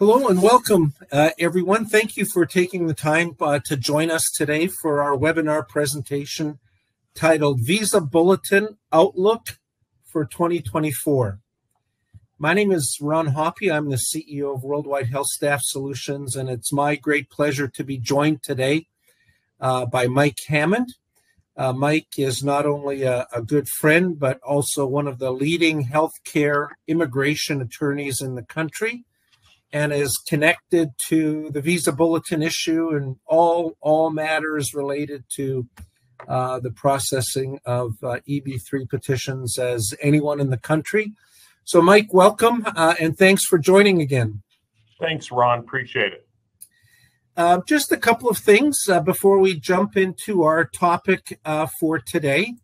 Hello and welcome, everyone. Thank you for taking the time to join us today for our webinar presentation titled Visa Bulletin Outlook for 2024. My name is Ron Hoppe. I'm the CEO of Worldwide HealthStaff Solutions, and it's my great pleasure to be joined today by Mike Hammond. Mike is not only a good friend, but also one of the leading healthcare immigration attorneys in the country, and is connected to the Visa Bulletin issue and all matters related to the processing of EB3 petitions as anyone in the country. So, Mike, welcome, and thanks for joining again. Thanks, Ron. Appreciate it. Just a couple of things before we jump into our topic for today.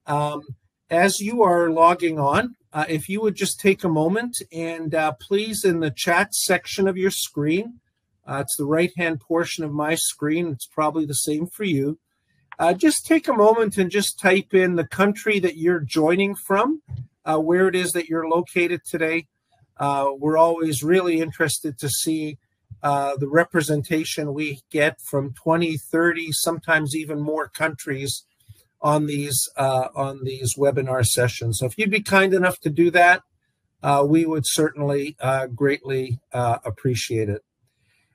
As you are logging on, if you would just take a moment and please, in the chat section of your screen, it's the right-hand portion of my screen, it's probably the same for you, just take a moment and just type in the country that you're joining from, where it is that you're located today. We're always really interested to see the representation we get from 20, 30, sometimes even more countries on these webinar sessions. So if you'd be kind enough to do that, we would certainly greatly appreciate it.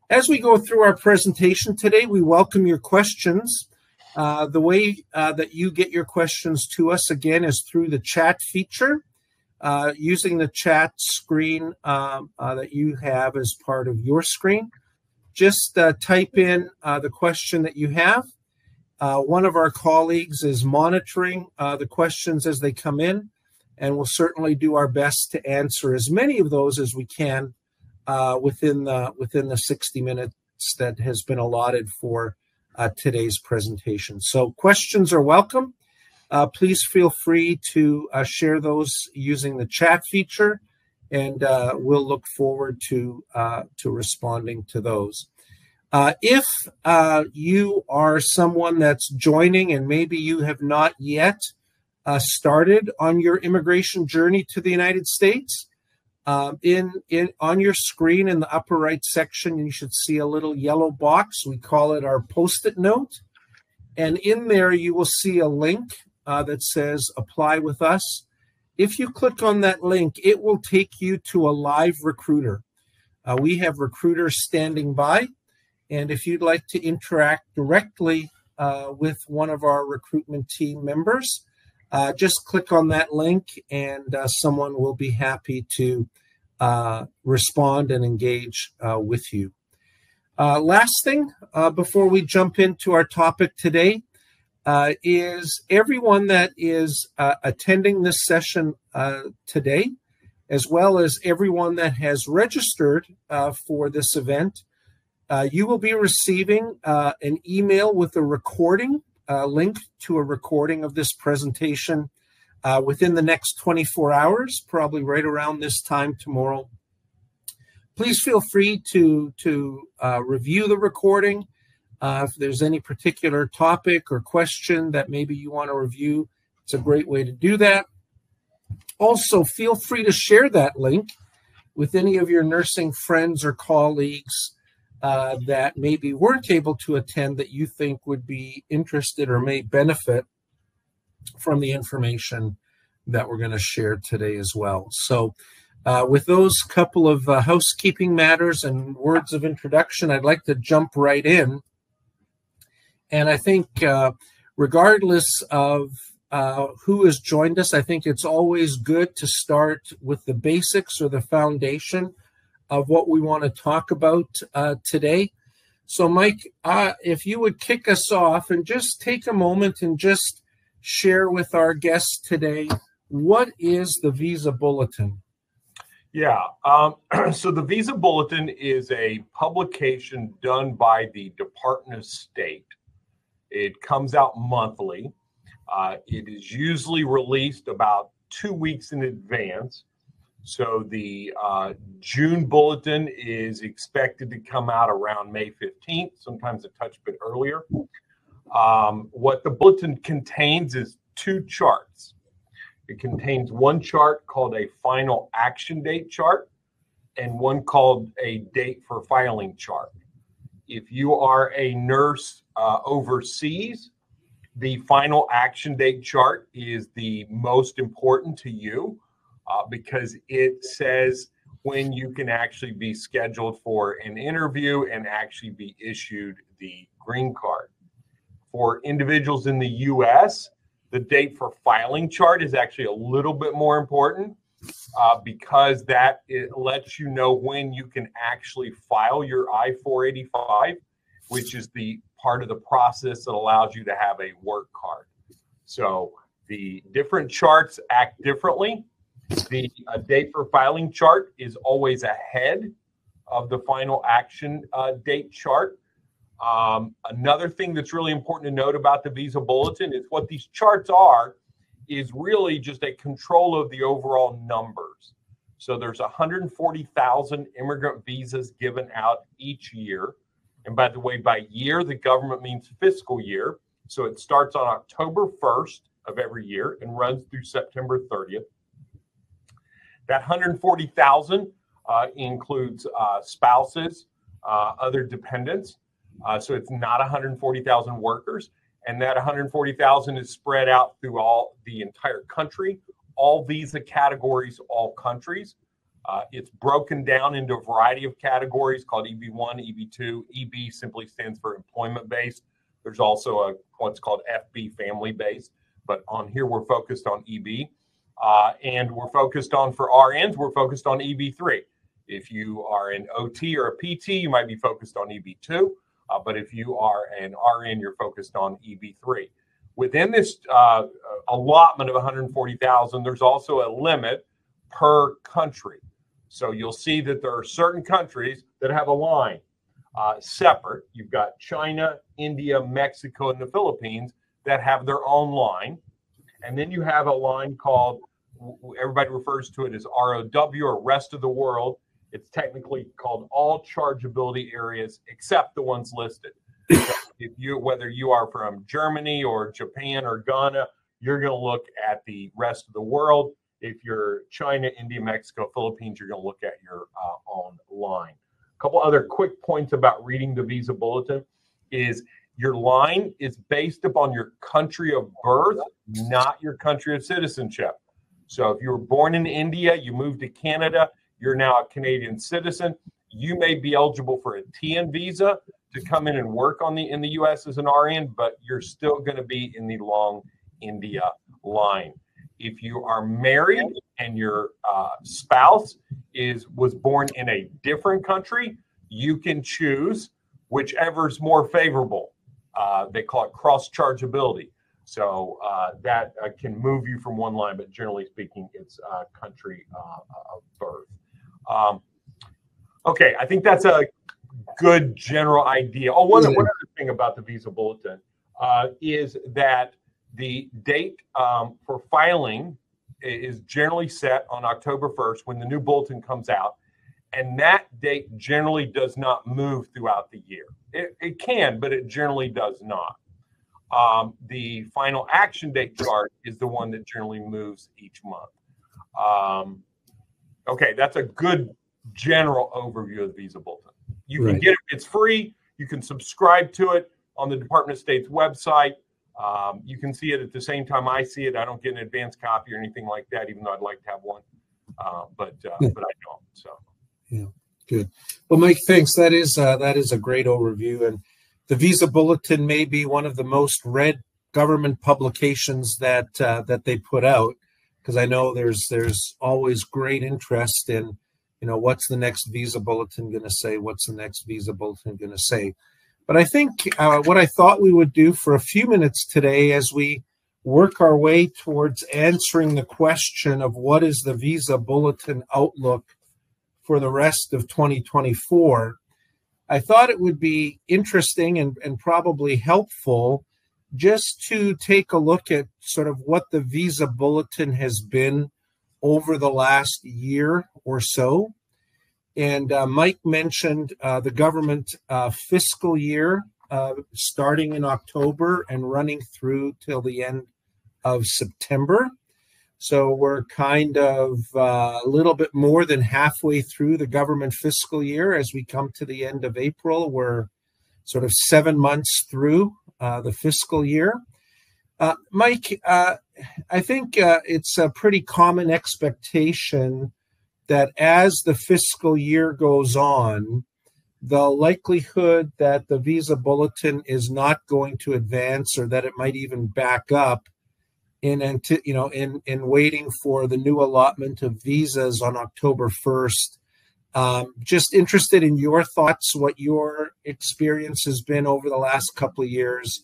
As we go through our presentation today, we welcome your questions. The way that you get your questions to us, again, is through the chat feature, using the chat screen that you have as part of your screen. Just type in the question that you have. One of our colleagues is monitoring the questions as they come in, and we'll certainly do our best to answer as many of those as we can within the 60 minutes that has been allotted for today's presentation. So questions are welcome. Please feel free to share those using the chat feature, and we'll look forward to responding to those. If you are someone that's joining and maybe you have not yet started on your immigration journey to the United States, on your screen in the upper right section, you should see a little yellow box. We call it our Post-it note. And in there, you will see a link that says Apply with Us. If you click on that link, it will take you to a live recruiter. We have recruiters standing by. And if you'd like to interact directly with one of our recruitment team members, just click on that link and someone will be happy to respond and engage with you. Last thing before we jump into our topic today is everyone that is attending this session today, as well as everyone that has registered for this event, you will be receiving an email with a recording, link to a recording of this presentation within the next 24 hours, probably right around this time tomorrow. Please feel free to review the recording. If there's any particular topic or question that maybe you want to review, it's a great way to do that. Also, feel free to share that link with any of your nursing friends or colleagues that maybe weren't able to attend that you think would be interested or may benefit from the information that we're going to share today as well. So with those couple of housekeeping matters and words of introduction, I'd like to jump right in. And I think regardless of who has joined us, I think it's always good to start with the basics or the foundation of what we want to talk about today. So, Mike, if you would kick us off and just take a moment and just share with our guests today, what is the Visa Bulletin? Yeah, so the Visa Bulletin is a publication done by the Department of State. It comes out monthly. It is usually released about 2 weeks in advance. So the June bulletin is expected to come out around May 15th, sometimes a touch bit earlier. What the bulletin contains is 2 charts. It contains one chart called a final action date chart, and one called a date for filing chart. If you are a nurse overseas, the final action date chart is the most important to you because it says when you can actually be scheduled for an interview and actually be issued the green card. For individuals in the U.S., the date for filing chart is actually a little bit more important because that it lets you know when you can actually file your I-485, which is the part of the process that allows you to have a work card. So the different charts act differently. The date for filing chart is always ahead of the final action date chart. Another thing that's really important to note about the Visa Bulletin is what these charts are is really just a control of the overall numbers. So there's 140,000 immigrant visas given out each year. And by the way, by year, the government means fiscal year. So it starts on October 1st of every year and runs through September 30th. That 140,000 includes spouses, other dependents. So it's not 140,000 workers. And that 140,000 is spread out through the entire country, all visa categories, all countries. It's broken down into a variety of categories called EB1, EB2. EB simply stands for employment-based. There's also what's called FB, family-based. But on here, we're focused on EB. And we're focused on, for RNs, we're focused on EB3. If you are an OT or a PT, you might be focused on EB2. But if you are an RN, you're focused on EB3. Within this allotment of 140,000, there's also a limit per country. So you'll see that there are certain countries that have a line separate. You've got China, India, Mexico, and the Philippines that have their own line. And then you have a line called, everybody refers to it as ROW, or rest of the world. It's technically called all chargeability areas except the ones listed. So whether you are from Germany or Japan or Ghana, you're going to look at the rest of the world. If you're China, India, Mexico, Philippines, you're going to look at your own line. A couple other quick points about reading the Visa Bulletin is your line is based upon your country of birth, not your country of citizenship. So if you were born in India, you moved to Canada, you're now a Canadian citizen, you may be eligible for a TN visa to come in and work in the U.S. as an RN, but you're still going to be in the long India line. If you are married and your spouse was born in a different country, you can choose whichever is more favorable. They call it cross-chargeability. So that can move you from one line, but generally speaking, it's country of birth. Okay, I think that's a good general idea. Oh, one other thing about the Visa Bulletin is that the date for filing is generally set on October 1st when the new bulletin comes out. And that date generally does not move throughout the year. It can, but it generally does not. The final action date chart is the one that generally moves each month. Okay, that's a good general overview of the Visa Bulletin. You can get it. It's free. You can subscribe to it on the Department of State's website. You can see it at the same time I see it. I don't get an advanced copy or anything like that, even though I'd like to have one. But I don't. So. Yeah, good. Well, Mike, thanks. That is a great overview, and the Visa Bulletin may be one of the most read government publications that they put out, because I know there's always great interest in, what's the next Visa Bulletin going to say? What's the next Visa Bulletin going to say? But I think what I thought we would do for a few minutes today, as we work our way towards answering the question of what is the Visa Bulletin outlook for the rest of 2024, I thought it would be interesting and probably helpful just to take a look at sort of what the Visa Bulletin has been over the last year or so. And Mike mentioned the government fiscal year starting in October and running through till the end of September. So we're kind of a little bit more than halfway through the government fiscal year. As we come to the end of April, we're sort of 7 months through the fiscal year. Mike, I think it's a pretty common expectation that as the fiscal year goes on, the likelihood that the visa bulletin is not going to advance, or that it might even back up in waiting for the new allotment of visas on October 1st. Just interested in your thoughts, what your experience has been over the last couple of years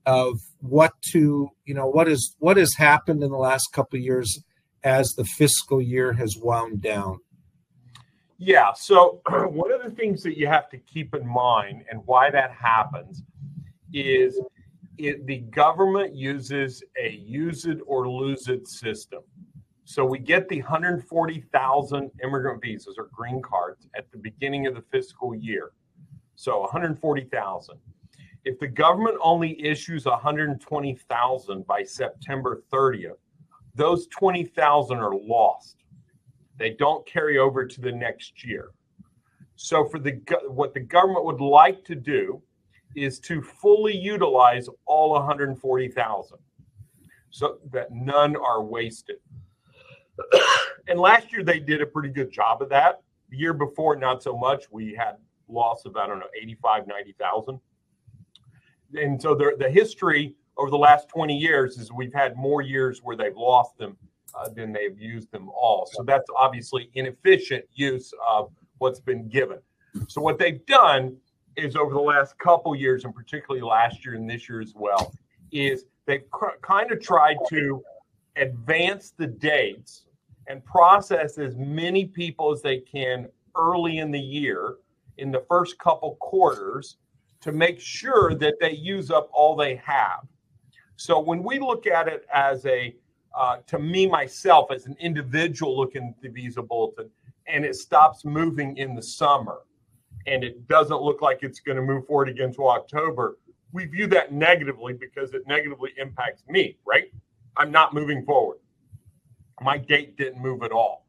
of what has happened in the last couple of years as the fiscal year has wound down. Yeah, so one of the things that you have to keep in mind, and why that happens, is the government uses a use it or lose it system. So we get the 140,000 immigrant visas or green cards at the beginning of the fiscal year. So 140,000. If the government only issues 120,000 by September 30th, those 20,000 are lost. They don't carry over to the next year. So what the government would like to do is to fully utilize all 140,000 so that none are wasted. And last year they did a pretty good job of that. The year before, not so much. We had loss of, 85, 90,000. And so the history over the last 20 years is we've had more years where they've lost them than they've used them all. So that's obviously inefficient use of what's been given. So what they've done is over the last couple years, and particularly last year and this year as well, is they've kind of tried to advance the dates and process as many people as they can early in the year, in the first couple quarters, to make sure that they use up all they have. So when we look at it as to me, myself, as an individual looking at the visa bulletin, and it stops moving in the summer, and it doesn't look like it's going to move forward again to October, we view that negatively because it negatively impacts me, right? I'm not moving forward. My date didn't move at all.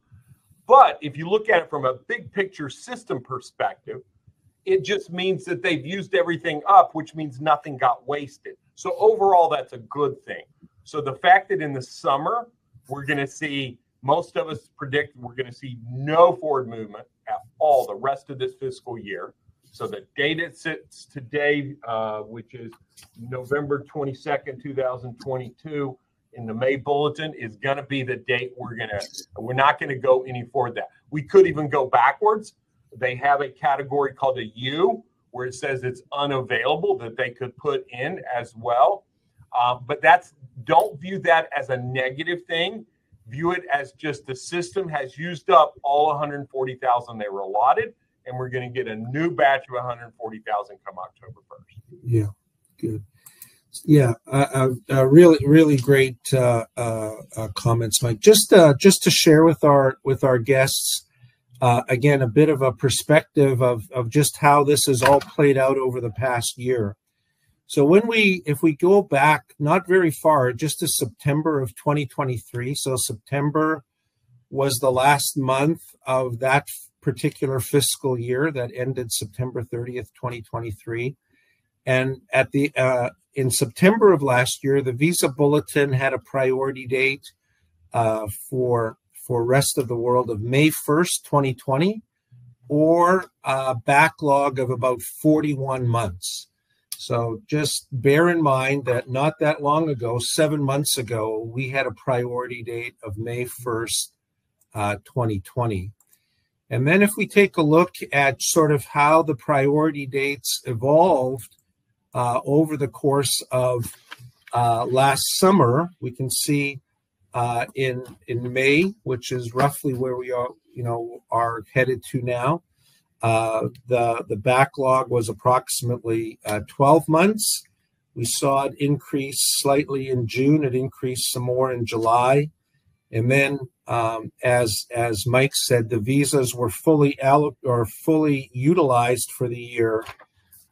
But if you look at it from a big picture system perspective, it just means that they've used everything up, which means nothing got wasted. So overall, that's a good thing. So the fact that in the summer, we're going to see, most of us predict we're going to see no forward movement at all the rest of this fiscal year. So the date it sits today, which is November 22nd, 2022, in the May bulletin, is going to be the date we're not going to go any forward that. We could even go backwards. They have a category called a U where it says it's unavailable that they could put in as well. But don't view that as a negative thing. View it as just the system has used up all 140,000 they were allotted, and we're going to get a new batch of 140,000 come October 1st. Yeah, good. Yeah, really, really great comments, Mike. Just to share with our guests, again, a bit of a perspective of just how this has all played out over the past year. So if we go back not very far, just to September of 2023, so September was the last month of that particular fiscal year that ended September 30th, 2023. And in September of last year, the visa bulletin had a priority date for rest of the world of May 1st, 2020, or a backlog of about 41 months. So just bear in mind that not that long ago, 7 months ago, we had a priority date of May 1st, 2020. And then if we take a look at sort of how the priority dates evolved over the course of last summer, we can see in May, which is roughly where we are headed to now. The backlog was approximately 12 months. We saw it increase slightly in June. It increased some more in July. And then, as Mike said, the visas were fully utilized for the year.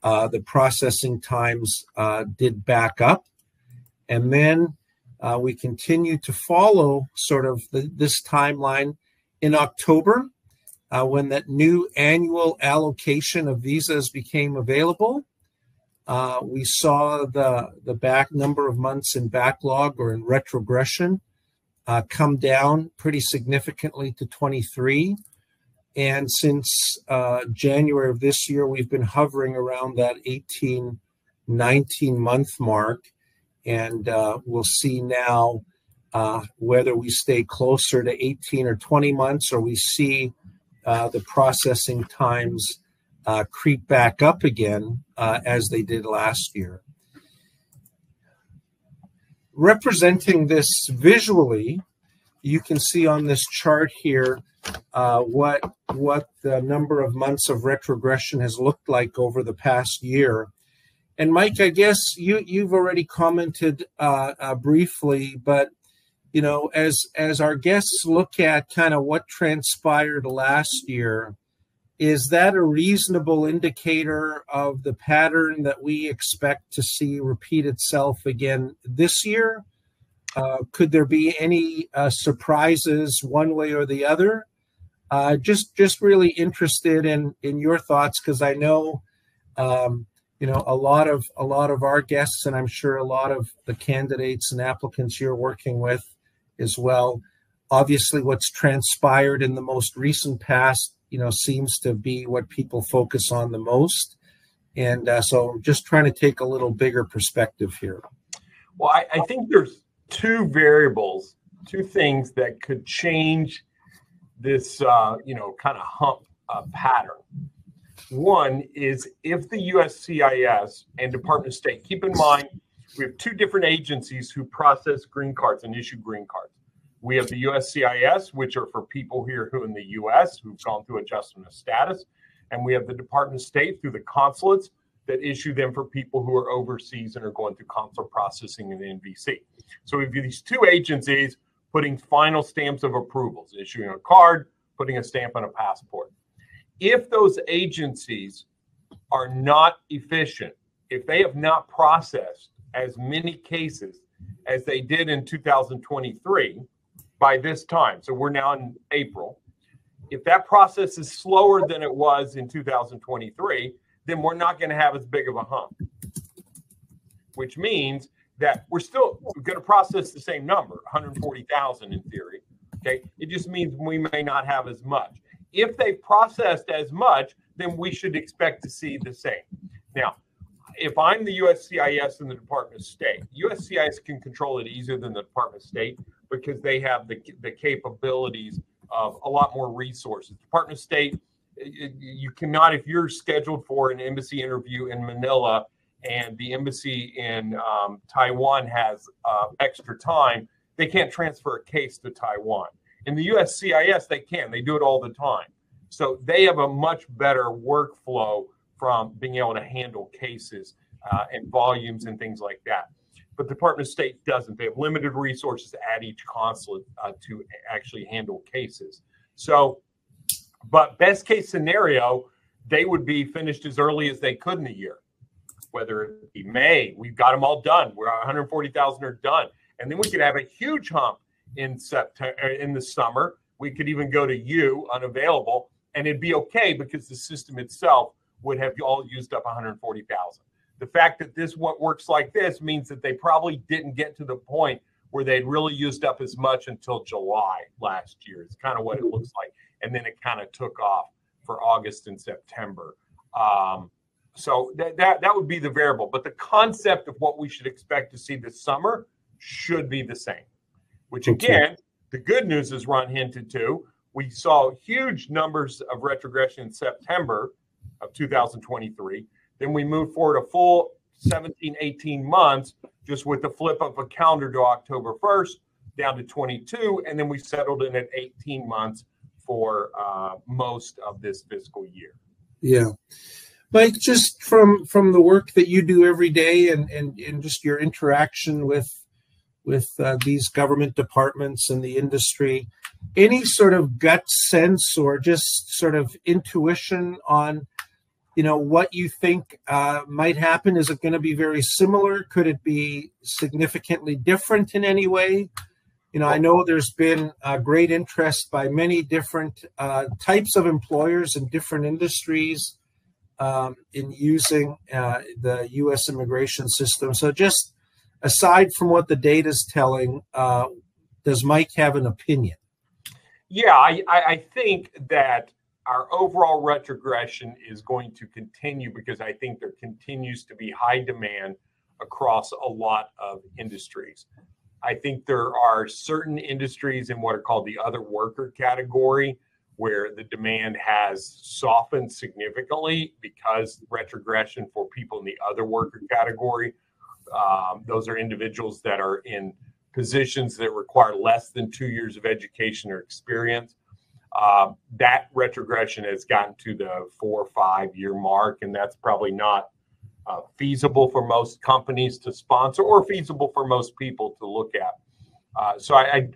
The processing times did back up. And then We continue to follow sort of this timeline. In October, when that new annual allocation of visas became available, we saw the back number of months in backlog or in retrogression come down pretty significantly to 23. And since January of this year, we've been hovering around that 18, 19-month mark. And we'll see now whether we stay closer to 18 or 20 months, or we see the processing times creep back up again as they did last year. Representing this visually, you can see on this chart here what the number of months of retrogression has looked like over the past year. And Mike, I guess you've already commented briefly, but you know, as our guests look at kind of what transpired last year, is that a reasonable indicator of the pattern that we expect to see repeat itself again this year? Could there be any surprises one way or the other? Just really interested in your thoughts, because I know you know, a lot of our guests, and I'm sure a lot of the candidates and applicants you're working with as well. Obviously, what's transpired in the most recent past, you know, seems to be what people focus on the most. And so I'm just trying to take a little bigger perspective here. Well, I think there's two variables, two things that could change this, you know, kind of hump pattern. One is if the USCIS and Department of State, keep in mind, we have two different agencies who process green cards and issue green cards. We have the USCIS, which are for people here who in the U.S. who've gone through adjustment of status. And we have the Department of State through the consulates that issue them for people who are overseas and are going through consular processing in the NVC. So we have these two agencies putting final stamps of approvals, issuing a card, putting a stamp on a passport. If those agencies are not efficient, if they have not processed as many cases as they did in 2023 by this time, so we're now in April, if that process is slower than it was in 2023, then we're not going to have as big of a hump, which means that we're going to process the same number, 140,000 in theory. Okay, it just means we may not have as much. If they processed as much, then we should expect to see the same. Now, if I'm the USCIS and the Department of State, USCIS can control it easier than the Department of State because they have the capabilities of a lot more resources. Department of State, you cannot, if you're scheduled for an embassy interview in Manila and the embassy in Taiwan has extra time, they can't transfer a case to Taiwan. In the USCIS, they can. They do it all the time. So they have a much better workflow from being able to handle cases and volumes and things like that. But the Department of State doesn't. They have limited resources at each consulate to actually handle cases. So, but best case scenario, they would be finished as early as they could in the year. Whether it be May, we've got them all done. We're 140,000 are done. And then we could have a huge hump in September, in the summer. We could even go to unavailable, and it'd be okay because the system itself would have all used up 140,000. The fact that this what works like this means that they probably didn't get to the point where they'd really used up as much until July last year. It's kind of what it looks like. And then it kind of took off for August and September. So that would be the variable. But the concept of what we should expect to see this summer should be the same. Which again, the good news is Ron hinted to. We saw huge numbers of retrogression in September of 2023. Then we moved forward a full 17, 18 months just with the flip of a calendar to October 1st down to 22. And then we settled in at 18 months for most of this fiscal year. Yeah. Mike, just from the work that you do every day and just your interaction with these government departments and the industry, any sort of gut sense or just sort of intuition on, what you think might happen. Is it going to be very similar? Could it be significantly different in any way? I know there's been great interest by many different types of employers in different industries in using the U.S. immigration system. So just aside from what the data is telling, does Mike have an opinion? Yeah, I think that our overall retrogression is going to continue because I think there continues to be high demand across a lot of industries. I think there are certain industries in what are called the other worker category where the demand has softened significantly because retrogression for people in the other worker category. Those are individuals that are in positions that require less than 2 years of education or experience. That retrogression has gotten to the 4 or 5 year mark, and that's probably not feasible for most companies to sponsor or feasible for most people to look at.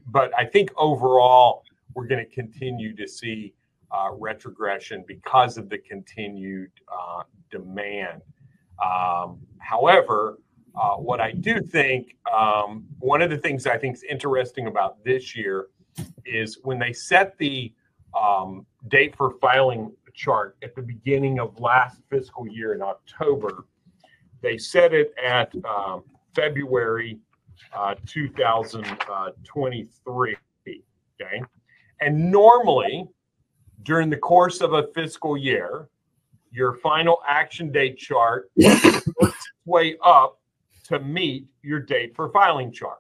But I think overall we're going to continue to see retrogression because of the continued demand. However, what I do think, one of the things I think is interesting about this year is when they set the date for filing chart at the beginning of last fiscal year in October, they set it at February 2023. Okay. And normally during the course of a fiscal year, your final action date chart works its way up to meet your date for filing chart.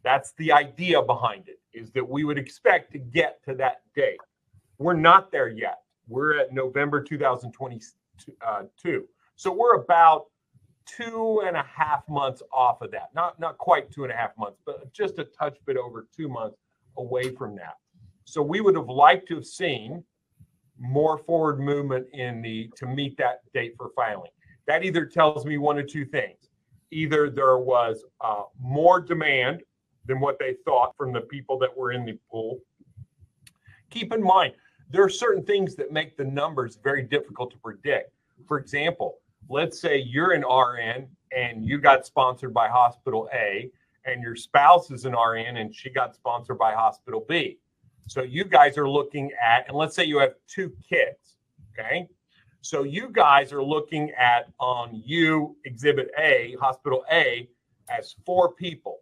That's the idea behind it, is that we would expect to get to that date. We're not there yet. We're at November 2022. So we're about 2.5 months off of that. Not quite 2.5 months, but just a touch bit over 2 months away from that. So we would have liked to have seen more forward movement to meet that date for filing. That either tells me one of two things. Either there was more demand than what they thought from the people that were in the pool. Keep in mind, there are certain things that make the numbers very difficult to predict. For example, let's say you're an RN and you got sponsored by Hospital A, and your spouse is an RN and she got sponsored by Hospital B. So you guys are looking at, and let's say you have 2 kids, okay? So you guys are looking at on Exhibit A, Hospital A, as 4 people.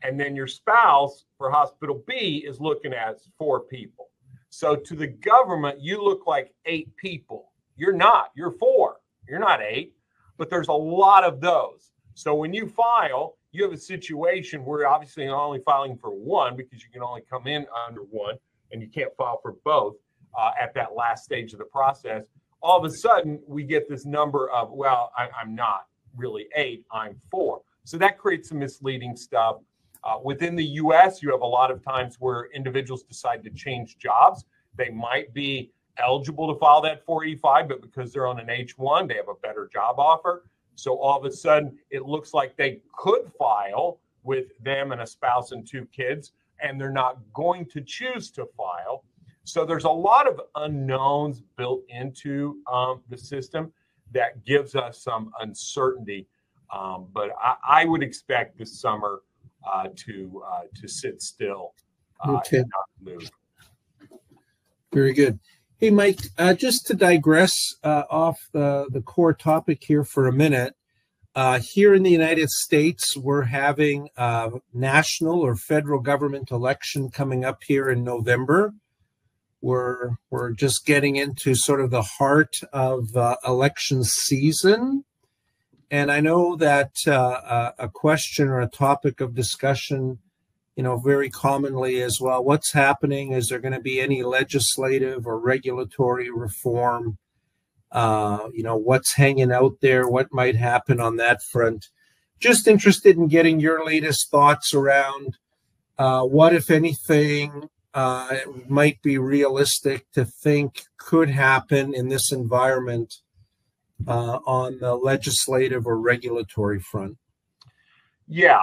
And then your spouse for Hospital B is looking at 4 people. So to the government, you look like 8 people. You're not. You're 4. You're not 8. But there's a lot of those. So when you file, you have a situation where obviously you're only filing for 1 because you can only come in under 1 and you can't file for both at that last stage of the process. All of a sudden, we get this number of, well, I'm not really 8, I'm 4. So that creates some misleading stuff. Within the U.S., you have a lot of times where individuals decide to change jobs. They might be eligible to file that 485, but because they're on an H-1, they have a better job offer. So all of a sudden, it looks like they could file with them and a spouse and 2 kids, and they're not going to choose to file. So there's a lot of unknowns built into the system that gives us some uncertainty. But I would expect this summer to sit still okay. and not move. Very good. Hey, Mike, just to digress off the core topic here for a minute, here in the United States, we're having a national or federal government election coming up here in November. We're just getting into sort of the heart of election season. And I know that a question or a topic of discussion, very commonly as well, what's happening? Is there going to be any legislative or regulatory reform? What's hanging out there? What might happen on that front? Just interested in getting your latest thoughts around what, if anything, might be realistic to think could happen in this environment on the legislative or regulatory front. Yeah.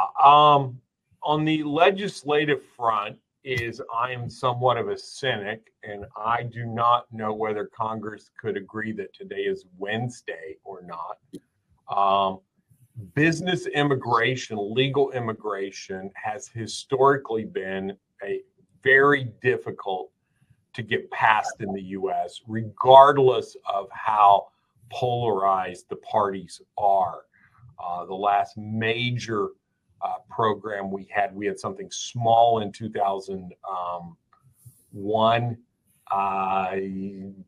On the legislative front, is I am somewhat of a cynic, and I do not know whether Congress could agree that today is Wednesday or not. Business immigration, legal immigration has historically been a very difficult to get passed in the U.S., regardless of how polarized the parties are. The last major program we had something small in 2001,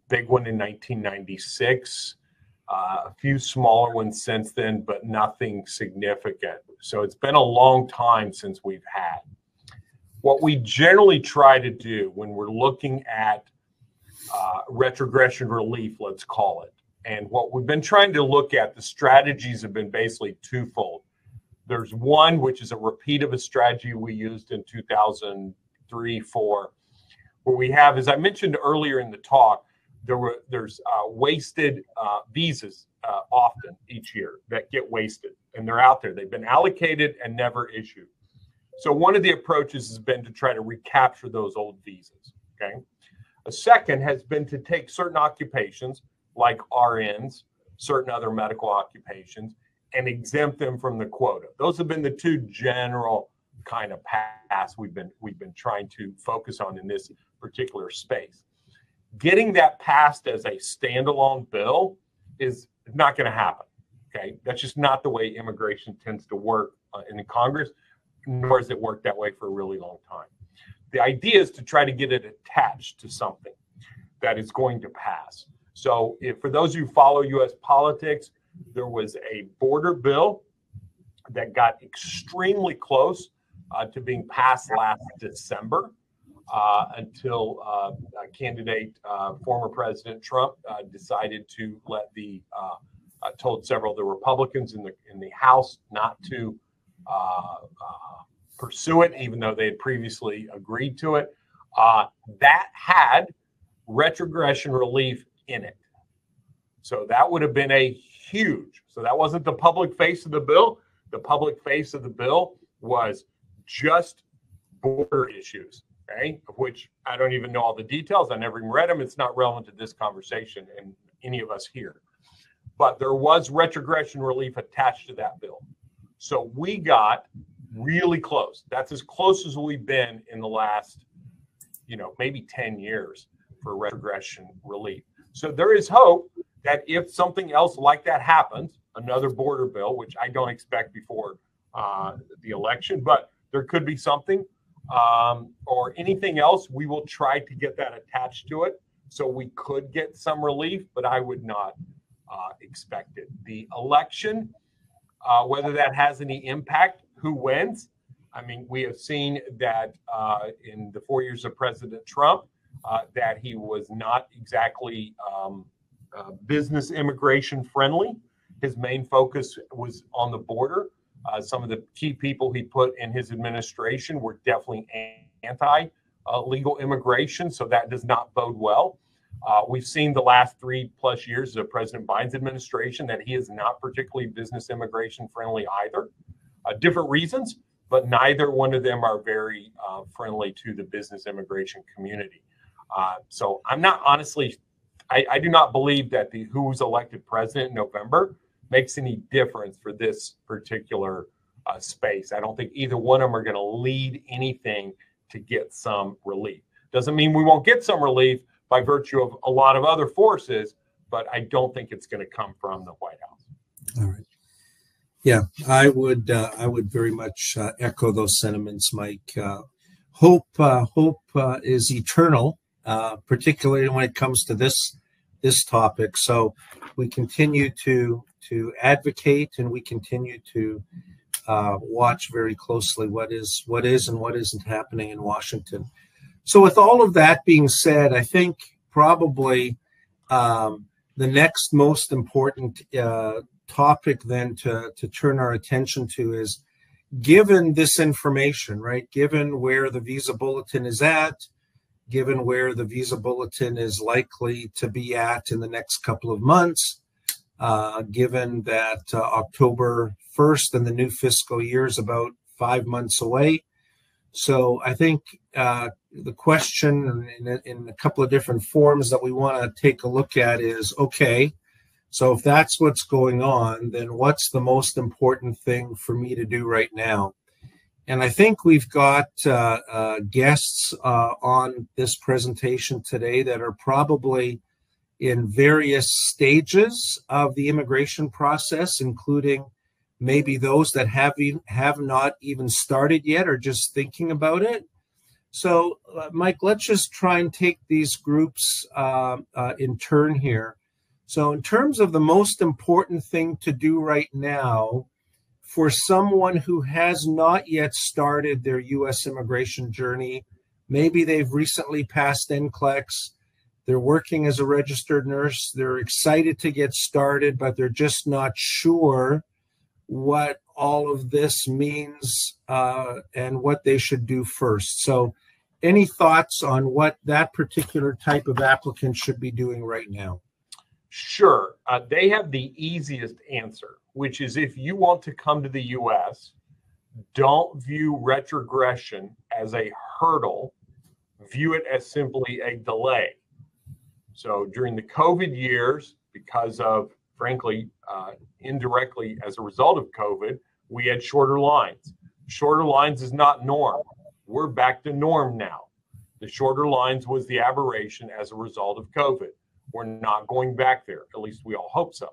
big one in 1996, a few smaller ones since then, but nothing significant. So it's been a long time since we've had. What we generally try to do when we're looking at retrogression relief, let's call it, and what we've been trying to look at, the strategies have been basically twofold. There's one, which is a repeat of a strategy we used in 2003-4, where we have, as I mentioned earlier in the talk, there's wasted visas often each year that get wasted, and they're out there. They've been allocated and never issued. So one of the approaches has been to try to recapture those old visas, okay? A second has been to take certain occupations like RNs, certain other medical occupations, and exempt them from the quota. Those have been the two general kind of paths we've been trying to focus on in this particular space. Getting that passed as a standalone bill is not going to happen, okay? That's just not the way immigration tends to work in Congress, nor has it worked that way for a really long time. The idea is to try to get it attached to something that is going to pass. So for those who follow U.S. politics, there was a border bill that got extremely close to being passed last December until former President Trump decided to told several of the Republicans in the House not to pursue it, even though they had previously agreed to it. That had retrogression relief in it. So that would have been so that wasn't the public face of the bill. The public face of the bill was just border issues, okay, of which I don't even know all the details. I never even read them. It's not relevant to this conversation and any of us here. But there was retrogression relief attached to that bill. So we got really close. That's as close as we've been in the last, maybe 10 years for retrogression relief. So there is hope that if something else like that happens, another border bill, which I don't expect before the election, but there could be something or anything else, we will try to get that attached to it so we could get some relief, but I would not expect it. The election, whether that has any impact, who wins? I mean, we have seen that in the 4 years of President Trump, that he was not exactly business immigration friendly. His main focus was on the border. Some of the key people he put in his administration were definitely anti-legal immigration, so that does not bode well. We've seen the last 3+ years of President Biden's administration that he is not particularly business immigration friendly either. Different reasons, but neither one of them are very friendly to the business immigration community. So I'm not honestly, I do not believe that who's elected president in November makes any difference for this particular space. I don't think either one of them are going to lead anything to get some relief. Doesn't mean we won't get some relief by virtue of a lot of other forces, but I don't think it's going to come from the White House. All right. Yeah, I would very much echo those sentiments, Mike. Hope is eternal, particularly when it comes to this topic. So we continue to advocate, and we continue to watch very closely what is and what isn't happening in Washington. So with all of that being said, I think probably the next most important topic then to turn our attention to is, given this information, right? Given where the visa bulletin is at, given where the visa bulletin is likely to be at in the next couple of months, given that October 1st and the new fiscal year is about 5 months away. So I think the question in a couple of different forms that we want to take a look at is, okay, so if that's what's going on, then what's the most important thing for me to do right now? And I think we've got guests on this presentation today that are probably in various stages of the immigration process, including maybe those that have not even started yet or just thinking about it. So, Mike, let's just try and take these groups in turn here. So in terms of the most important thing to do right now for someone who has not yet started their U.S. immigration journey, maybe they've recently passed NCLEX, they're working as a registered nurse, they're excited to get started, but they're just not sure what all of this means and what they should do first. So any thoughts on what that particular type of applicant should be doing right now? Sure. They have the easiest answer, which is if you want to come to the U.S., don't view retrogression as a hurdle, view it as simply a delay. So during the COVID years, because of, frankly, indirectly as a result of COVID, we had shorter lines. Shorter lines is not norm. We're back to norm now. The shorter lines was the aberration as a result of COVID. We're not going back there. At least we all hope so.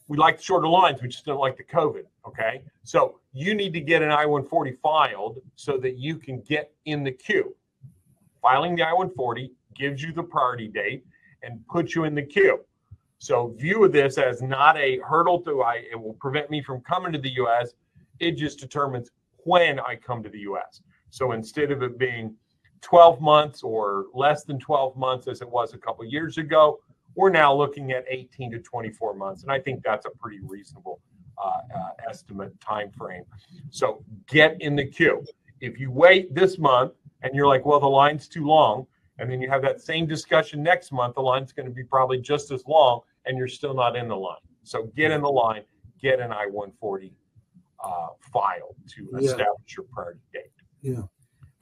We like the shorter lines. We just don't like the COVID. Okay. So you need to get an I-140 filed so that you can get in the queue. Filing the I-140 gives you the priority date and puts you in the queue. So view this as not a hurdle it will prevent me from coming to the U.S. It just determines when I come to the U.S. So instead of it being 12 months or less than 12 months as it was a couple of years ago, we're now looking at 18 to 24 months. And I think that's a pretty reasonable estimate time frame. So get in the queue. If you wait this month and you're like, well, the line's too long, and then you have that same discussion next month, the line's going to be probably just as long and you're still not in the line. So get in the line, get an I-140 file to establish your priority date. Yeah.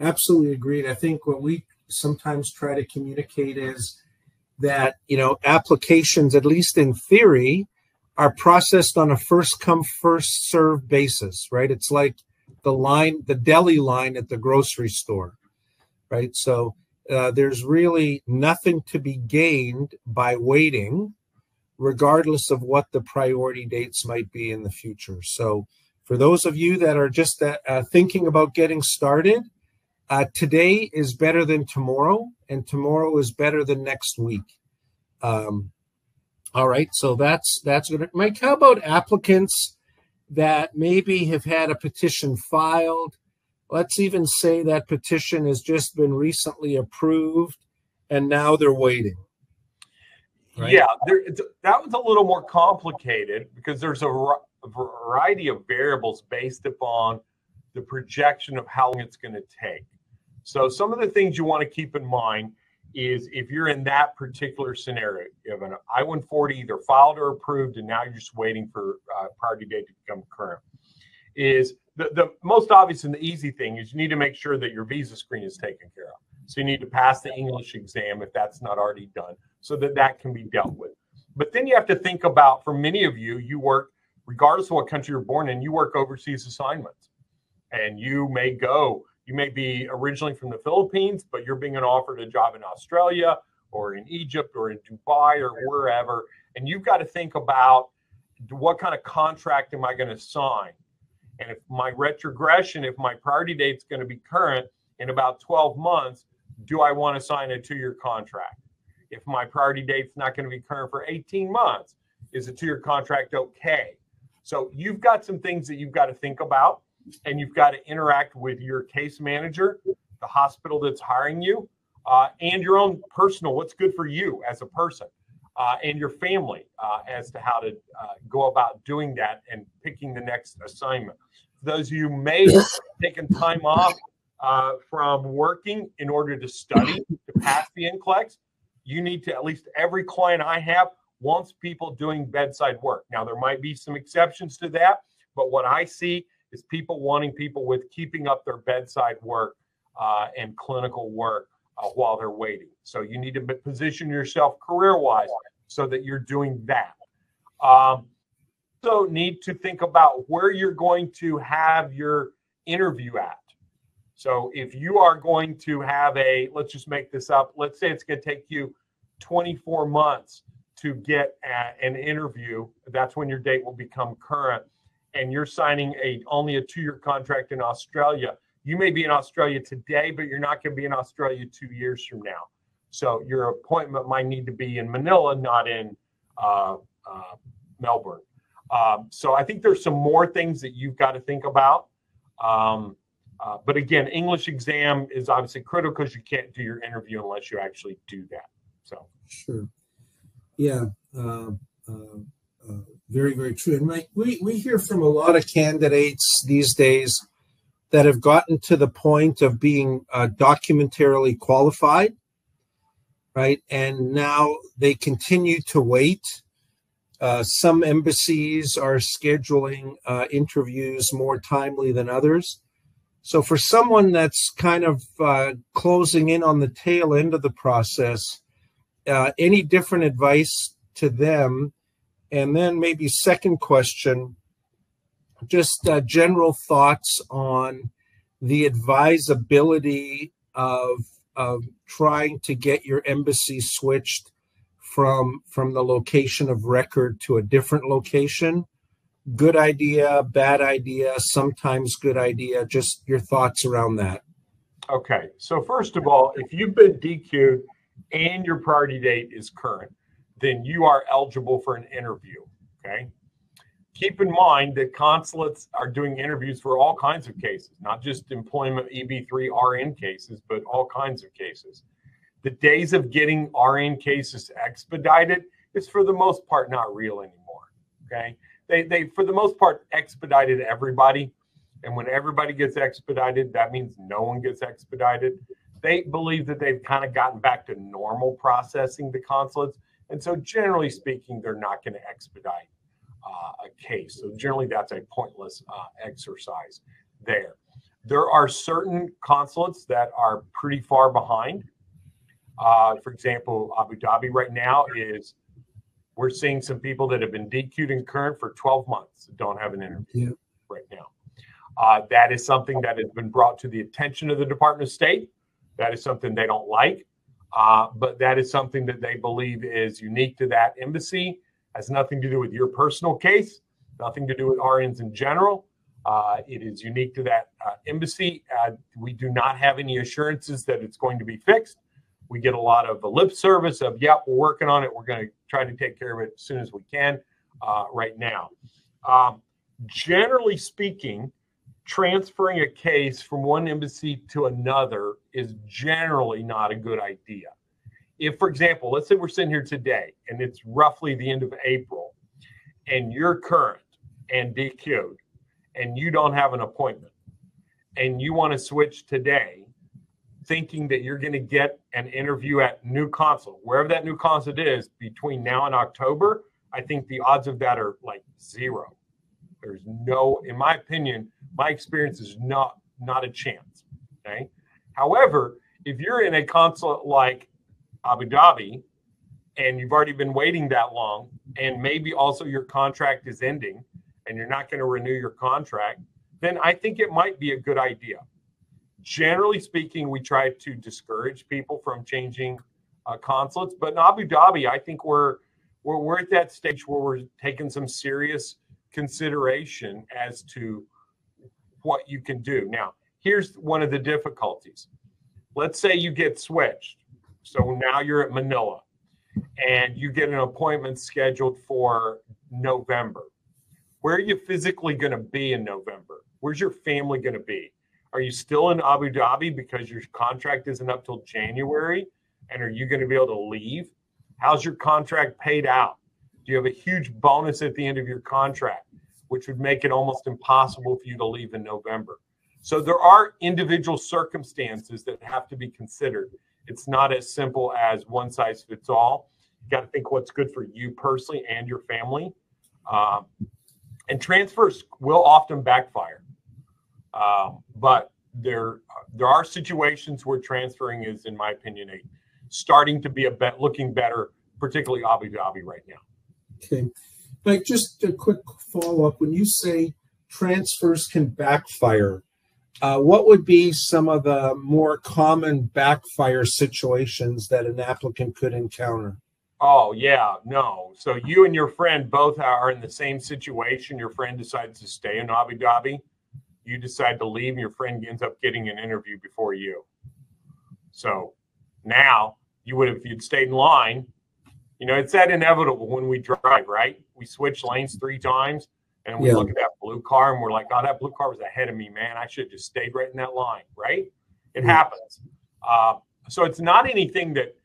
Absolutely agreed. I think what we sometimes try to communicate is that, applications, at least in theory, are processed on a first come, first served basis, right? It's like the deli line at the grocery store, right? So there's really nothing to be gained by waiting, regardless of what the priority dates might be in the future. So for those of you that are just thinking about getting started, today is better than tomorrow, and tomorrow is better than next week. All right, so that's good. Mike, how about applicants that maybe have had a petition filed? Let's even say that petition has just been recently approved, and now they're waiting. Right? Yeah, that was a little more complicated because there's a variety of variables based upon the projection of how long it's going to take. So some of the things you want to keep in mind is if you're in that particular scenario, you have an I-140 either filed or approved, and now you're just waiting for priority date to become current, is the most obvious and the easy thing is you need to make sure that your visa screen is taken care of. So you need to pass the English exam if that's not already done so that can be dealt with. But then you have to think about, for many of you, you work, regardless of what country you're born in, you work overseas assignments. And you may be originally from the Philippines, but you're being offered a job in Australia or in Egypt or in Dubai or wherever. And you've got to think about what kind of contract am I going to sign? And if my retrogression, if my priority date is going to be current in about 12 months, do I want to sign a 2-year contract? If my priority date's not going to be current for 18 months, is a 2-year contract okay? So you've got some things that you've got to think about, and you've got to interact with your case manager, the hospital that's hiring you, and your own personal, what's good for you as a person, and your family as to how to go about doing that and picking the next assignment. For those of you who may have taken time off from working in order to study to pass the NCLEX, you need to, at least every client I have wants people doing bedside work. Now, there might be some exceptions to that, but what I see is people wanting people with keeping up their bedside work and clinical work while they're waiting. So you need to position yourself career-wise so that you're doing that. So need to think about where you're going to have your interview at. So if you are going to have let's just make this up. Let's say it's going to take you 24 months to get an interview. That's when your date will become current. And you're signing only a 2-year contract in Australia. You may be in Australia today, but you're not going to be in Australia 2 years from now. So your appointment might need to be in Manila, not in Melbourne. So I think there's some more things that you've got to think about. But again, English exam is obviously critical because you can't do your interview unless you actually do that. So sure, yeah. Very, very true. And we hear from a lot of candidates these days that have gotten to the point of being documentarily qualified, right? And now they continue to wait. Some embassies are scheduling interviews more timely than others. So for someone that's kind of closing in on the tail end of the process, any different advice to them? And then maybe second question, just general thoughts on the advisability of trying to get your embassy switched from the location of record to a different location. Good idea, bad idea, sometimes good idea. Just your thoughts around that. Okay. So first of all, if you've been DQ'd and your priority date is current, then you are eligible for an interview, okay? Keep in mind that consulates are doing interviews for all kinds of cases, not just employment EB3 RN cases, but all kinds of cases. The days of getting RN cases expedited is for the most part not real anymore, okay? They for the most part expedited everybody, and when everybody gets expedited, that means no one gets expedited. They believe that they've kind of gotten back to normal processing the consulates. And so generally speaking, they're not going to expedite a case. So generally that's a pointless exercise there. There are certain consulates that are pretty far behind. For example, Abu Dhabi right now we're seeing some people that have been DQ'd and current for 12 months that don't have an interview right now. That is something that has been brought to the attention of the Department of State. That is something they don't like. But that is something that they believe is unique to that embassy, has nothing to do with your personal case, nothing to do with RNs in general. It is unique to that embassy. We do not have any assurances that it's going to be fixed. We get a lot of lip service of, yep, we're working on it. We're going to try to take care of it as soon as we can right now. Generally speaking, transferring a case from one embassy to another is generally not a good idea. If, for example, let's say we're sitting here today and it's roughly the end of April and you're current and DQ'd and you don't have an appointment and you want to switch today thinking that you're going to get an interview at new consulate, wherever that new consulate is between now and October, I think the odds of that are like zero. There's no, in my opinion, my experience is not a chance, okay? However, if you're in a consulate like Abu Dhabi and you've already been waiting that long and maybe also your contract is ending and you're not going to renew your contract, then I think it might be a good idea. Generally speaking, we try to discourage people from changing consulates, but in Abu Dhabi, I think we're at that stage where we're taking some serious consideration as to what you can do. Now, here's one of the difficulties. Let's say you get switched. So now you're at Manila and you get an appointment scheduled for November. Where are you physically going to be in November? Where's your family going to be? Are you still in Abu Dhabi because your contract isn't up till January? And are you going to be able to leave? How's your contract paid out? Do you have a huge bonus at the end of your contract, which would make it almost impossible for you to leave in November? So there are individual circumstances that have to be considered. It's not as simple as one size fits all. You got to think what's good for you personally and your family. And transfers will often backfire. But there are situations where transferring is, in my opinion, starting to be looking better, particularly Abu Dhabi right now. Okay. Mike, just a quick follow-up. When you say transfers can backfire, what would be some of the more common backfire situations that an applicant could encounter? Oh, yeah, no. So you and your friend both are in the same situation. Your friend decides to stay in Abu Dhabi. You decide to leave, and your friend ends up getting an interview before you. So now if you'd stayed in line, it's that inevitable when we drive, right? We switch lanes 3 times, and we look at that blue car, and we're like, oh, that blue car was ahead of me, man. I should have just stayed right in that line, right? It happens. So it's not anything that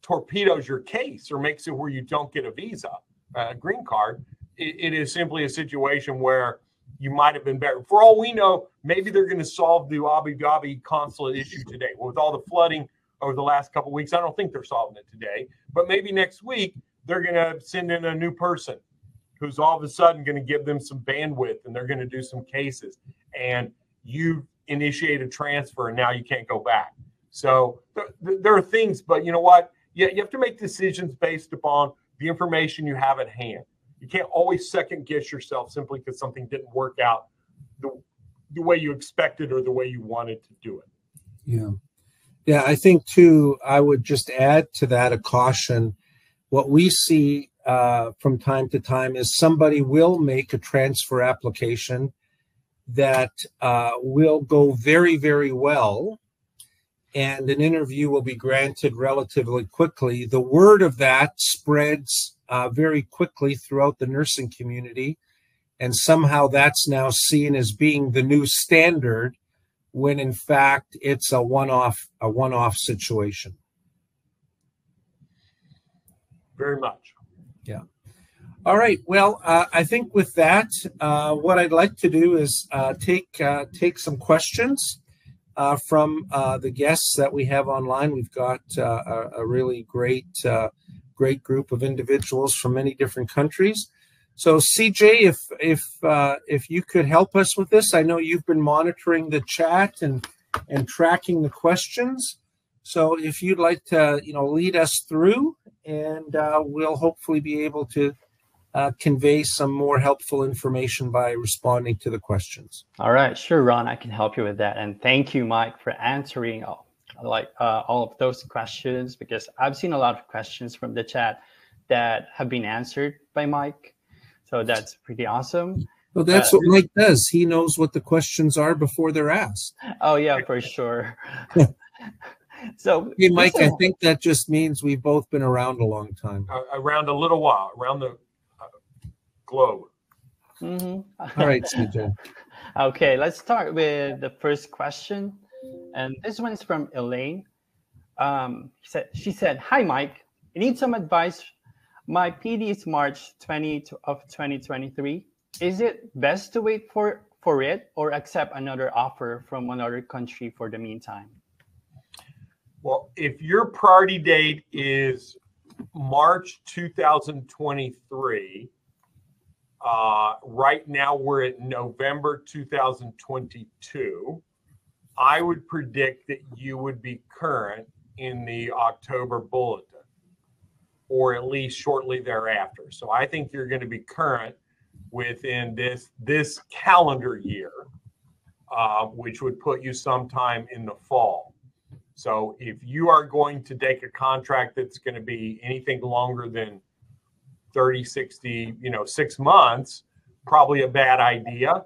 torpedoes your case or makes it where you don't get a visa, a green card. It is simply a situation where you might have been better. For all we know, maybe they're going to solve the Abu Dhabi consulate issue today. With all the flooding over the last couple of weeks, I don't think they're solving it today. But maybe next week, they're going to send in a new person who's all of a sudden going to give them some bandwidth, and they're going to do some cases. And you initiate a transfer, and now you can't go back. So there are things, but you know what? You have to make decisions based upon the information you have at hand. You can't always second guess yourself simply because something didn't work out the way you expected or the way you wanted to do it. Yeah. Yeah, I think, too, I would just add to that a caution. What we see from time to time is somebody will make a transfer application that will go very, very well, and an interview will be granted relatively quickly. The word of that spreads very quickly throughout the nursing community, and somehow that's now seen as being the new standard, when in fact it's a one-off situation. Very much. Yeah. All right. Well, I think with that, what I'd like to do is take some questions from the guests that we have online. We've got a really great group of individuals from many different countries. So, CJ, if you could help us with this, I know you've been monitoring the chat and tracking the questions. So, if you'd like to, lead us through, and we'll hopefully be able to convey some more helpful information by responding to the questions. All right, sure, Ron, I can help you with that, and thank you, Mike, for answering all of those questions, because I've seen a lot of questions from the chat that have been answered by Mike. So that's pretty awesome. Well, that's what Mike does. He knows what the questions are before they're asked. Oh, yeah, for sure. So, hey, Mike, I think that just means we've both been around a long time. Around a little while, around the globe. Mm-hmm. All right, CJ. Okay, let's start with the first question. And this one is from Elaine. She said, "Hi, Mike. I need some advice. My PD is March 2023. Is it best to wait for it or accept another offer from another country for the meantime?" Well, if your priority date is March 2023, right now we're at November 2022, I would predict that you would be current in the October bulletin, or at least shortly thereafter. So I think you're going to be current within this calendar year, which would put you sometime in the fall. So if you are going to take a contract that's going to be anything longer than 30, 60, 6 months, probably a bad idea.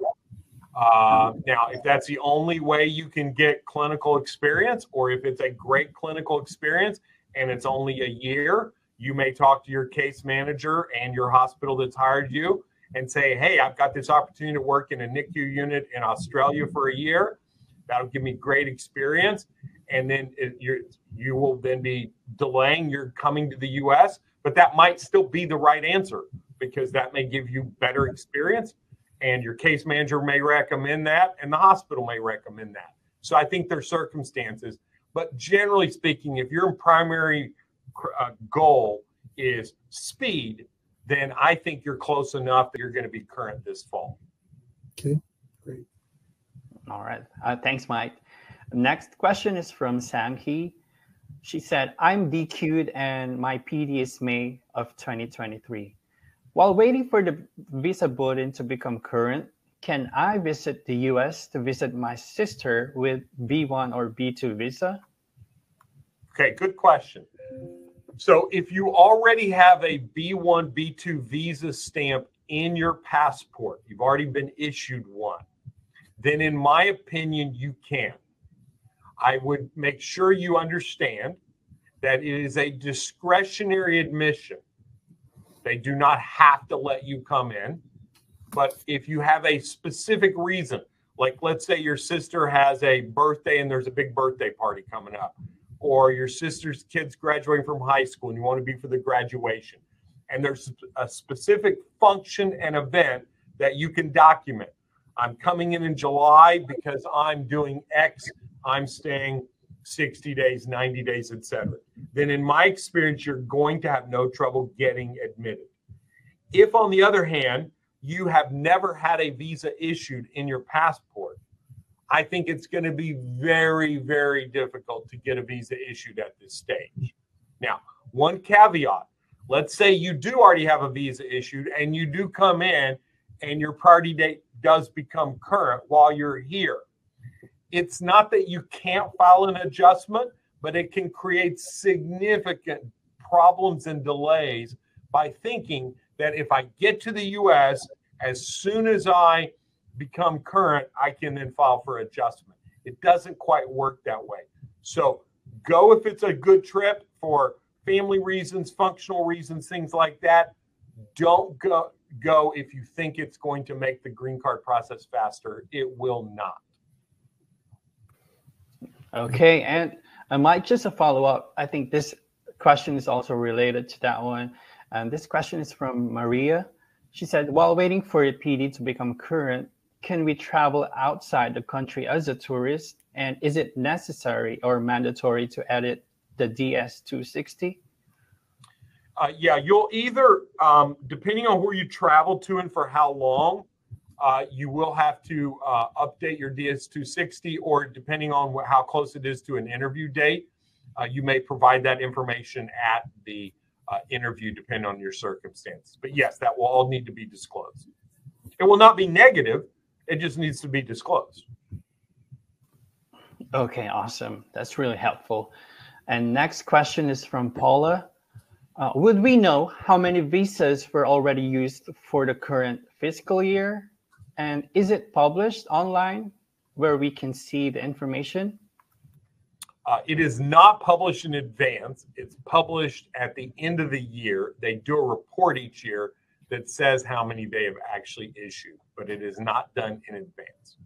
Now, if that's the only way you can get clinical experience, or if it's a great clinical experience and it's only a year, you may talk to your case manager and your hospital that's hired you and say, hey, I've got this opportunity to work in a NICU unit in Australia for a year. That'll give me great experience. And then you will then be delaying your coming to the U.S., but that might still be the right answer, because that may give you better experience, and your case manager may recommend that, and the hospital may recommend that. So I think there's circumstances, but generally speaking, if your primary goal is speed, then I think you're close enough that you're going to be current this fall. Okay, great. All right. Thanks, Mike. Next question is from Sam He. She said, I'm DQ'd and my PD is May of 2023. While waiting for the visa bulletin to become current, can I visit the US to visit my sister with B1 or B2 visa? Okay, good question. So if you already have a B1, B2 visa stamp in your passport, you've already been issued one, then in my opinion, you can. I would make sure you understand that it is a discretionary admission. They do not have to let you come in. But if you have a specific reason, like let's say your sister has a birthday and there's a big birthday party coming up, or your sister's kid's graduating from high school and you want to be for the graduation, and there's a specific function and event that you can document. I'm coming in July because I'm doing X, I'm staying 60 days, 90 days, etc. Then in my experience, you're going to have no trouble getting admitted. If, on the other hand, you have never had a visa issued in your passport, I think it's going to be very, very difficult to get a visa issued at this stage. Now, one caveat, let's say you do already have a visa issued and you do come in and your priority date does become current while you're here. It's not that you can't file an adjustment, but it can create significant problems and delays by thinking that if I get to the U.S., as soon as I become current, I can then file for adjustment. It doesn't quite work that way. So go if it's a good trip for family reasons, functional reasons, things like that. Don't go if you think it's going to make the green card process faster. It will not. Okay, and Mike, just a follow-up. I think this question is also related to that one. And this question is from Maria. She said, while waiting for a PD to become current, can we travel outside the country as a tourist? And is it necessary or mandatory to edit the DS-260? Yeah, you'll either, depending on where you travel to and for how long, you will have to update your DS-260, or depending on how close it is to an interview date, you may provide that information at the interview, depending on your circumstances. But yes, that will all need to be disclosed. It will not be negative. It just needs to be disclosed. Okay, awesome. That's really helpful. And next question is from Paula. Would we know how many visas were already used for the current fiscal year? And is it published online where we can see the information? It is not published in advance. It's published at the end of the year. They do a report each year that says how many they have actually issued, but it is not done in advance.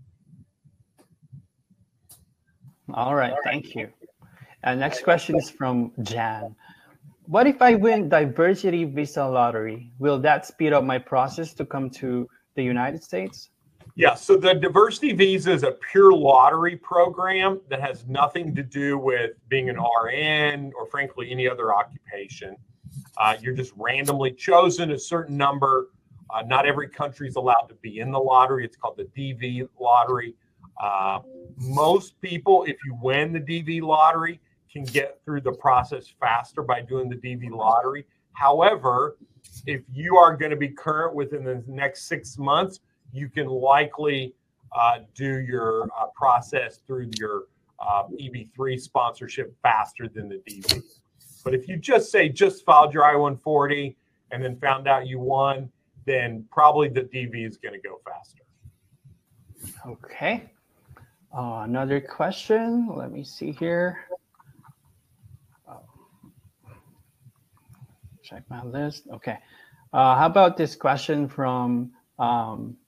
All right, thank you. And next question is from Jan. What if I win diversity visa lottery? Will that speed up my process to come to the United States? Yeah, so the diversity visa is a pure lottery program that has nothing to do with being an RN or frankly any other occupation. You're just randomly chosen a certain number. Not every country is allowed to be in the lottery. It's called the DV lottery. Most people, if you win the DV lottery, can get through the process faster by doing the DV lottery. However, if you are going to be current within the next 6 months, you can likely do your process through your EB3 sponsorship faster than the DV. But if you just filed your I-140 and then found out you won, then probably the DV is going to go faster. Okay. Another question. Let me see here. Check my list. Okay. How about this question from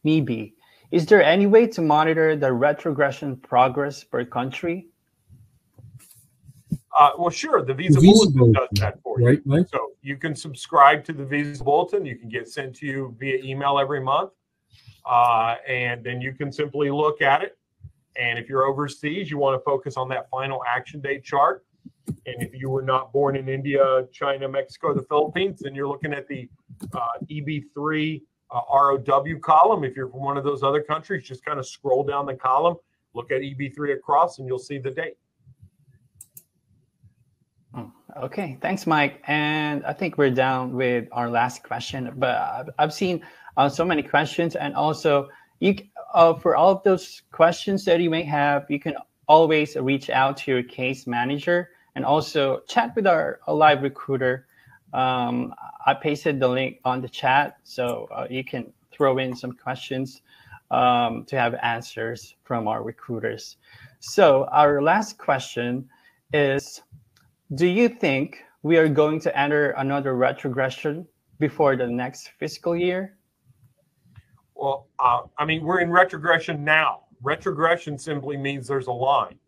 Mibi? Is there any way to monitor the retrogression progress per country? Well, sure. The Visa Bulletin does that for you. Right. So you can subscribe to the Visa Bulletin. You can get sent to you via email every month. And then you can simply look at it. And if you're overseas, you want to focus on that final action date chart. And if you were not born in India, China, Mexico, the Philippines, then you're looking at the EB3 ROW column. If you're from one of those other countries, just kind of scroll down the column. look at EB3 across and you'll see the date. Okay, thanks, Mike. And I think we're down with our last question, but I've seen so many questions, and also you for all of those questions that you may have, you can always reach out to your case manager and also chat with our live recruiter. I pasted the link on the chat, so you can throw in some questions to have answers from our recruiters. So our last question is, do you think we are going to enter another retrogression before the next fiscal year? Well, I mean, we're in retrogression now. Retrogression simply means there's a line,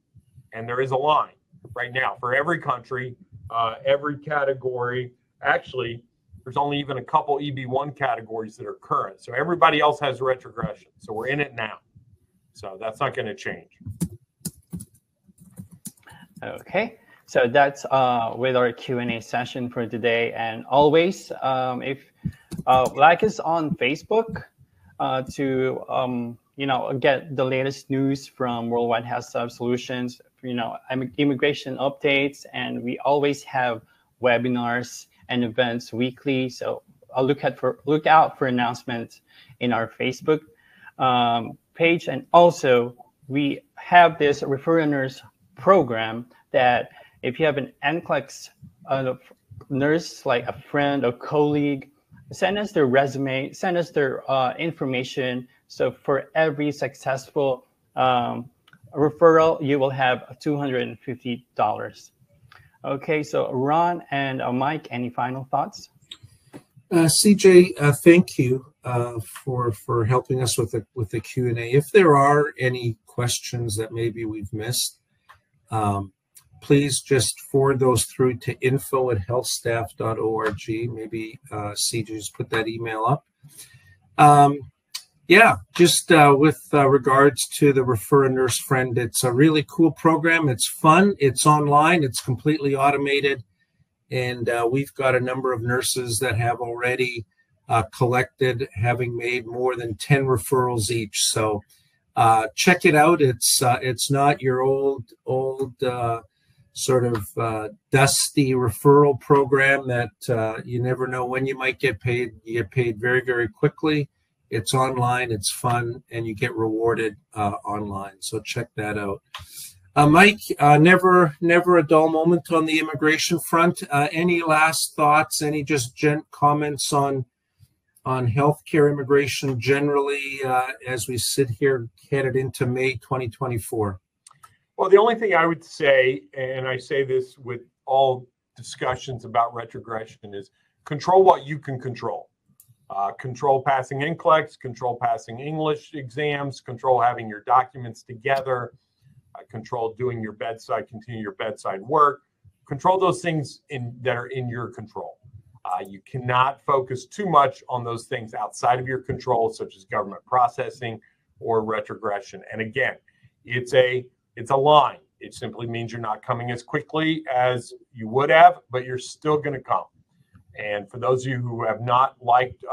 and there is a line right now for every country, every category. Actually, there's only even a couple EB1 categories that are current. So everybody else has retrogression. So we're in it now. So that's not going to change. Okay. So that's with our Q&A session for today. And always, if like us on Facebook to get the latest news from Worldwide HealthStaff Solutions, immigration updates, and we always have webinars and events weekly. So I'll look out for announcements in our Facebook page. And also, we have this Refer Nurse program that if you have an NCLEX nurse, like a friend or colleague, send us their resume, send us their information. So for every successful referral, you will have $250. Okay, so Ron and Mike, any final thoughts? CJ, thank you for helping us with the Q&A. If there are any questions that maybe we've missed, please just forward those through to info@healthstaff.org. Maybe CJ just put that email up. With regards to the Refer a Nurse Friend, it's a really cool program. It's fun. It's online. It's completely automated. And we've got a number of nurses that have already collected, having made more than 10 referrals each. So check it out. It's not your old sort of dusty referral program that you never know when you might get paid. You get paid very, very quickly. It's online, it's fun, and you get rewarded online. So check that out. Mike, never a dull moment on the immigration front. Any last thoughts? Any just comments on healthcare immigration generally as we sit here headed into May 2024? Well, the only thing I would say, and I say this with all discussions about retrogression, is control what you can control. Control passing NCLEX, control passing English exams, control having your documents together, control doing your continue your bedside work. Control those things that are in your control. You cannot focus too much on those things outside of your control, such as government processing or retrogression. And again, it's a line. It simply means you're not coming as quickly as you would have, but you're still going to come. And for those of you who have not liked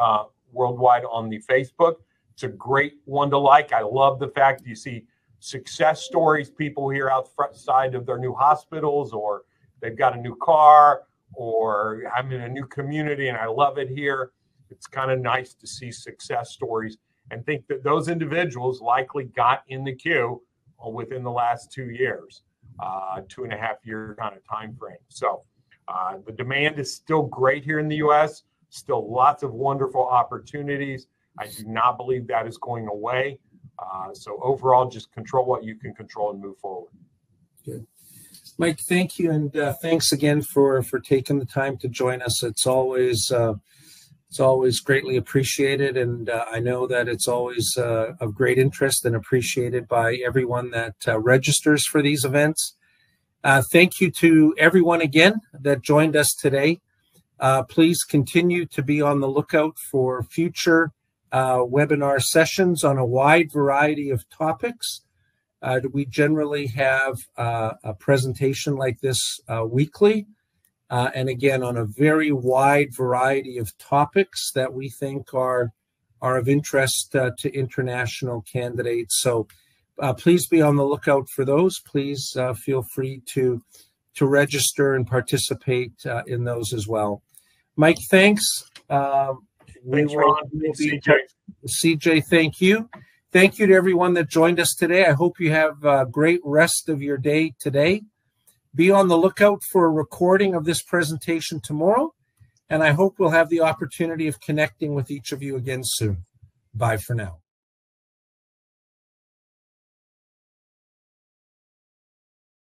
Worldwide on the Facebook, it's a great one to like. I love the fact that you see success stories, people here outside of their new hospitals, or they've got a new car, or I'm in a new community and I love it here. It's kind of nice to see success stories and think that those individuals likely got in the queue within the last 2 years, 2.5 year kind of time frame. So the demand is still great here in the U.S., still lots of wonderful opportunities. I do not believe that is going away. So overall, just control what you can control and move forward. Good. Mike, thank you. And thanks again for taking the time to join us. It's always greatly appreciated. And I know that it's always of great interest and appreciated by everyone that registers for these events. Thank you to everyone again that joined us today. Please continue to be on the lookout for future webinar sessions on a wide variety of topics. We generally have a presentation like this weekly, and again, on a very wide variety of topics that we think are of interest to international candidates. So please be on the lookout for those. Please feel free to register and participate in those as well. Mike, thanks. Thanks, Ron. CJ. CJ, thank you. Thank you to everyone that joined us today. I hope you have a great rest of your day today. Be on the lookout for a recording of this presentation tomorrow, and I hope we'll have the opportunity of connecting with each of you again soon. Bye for now.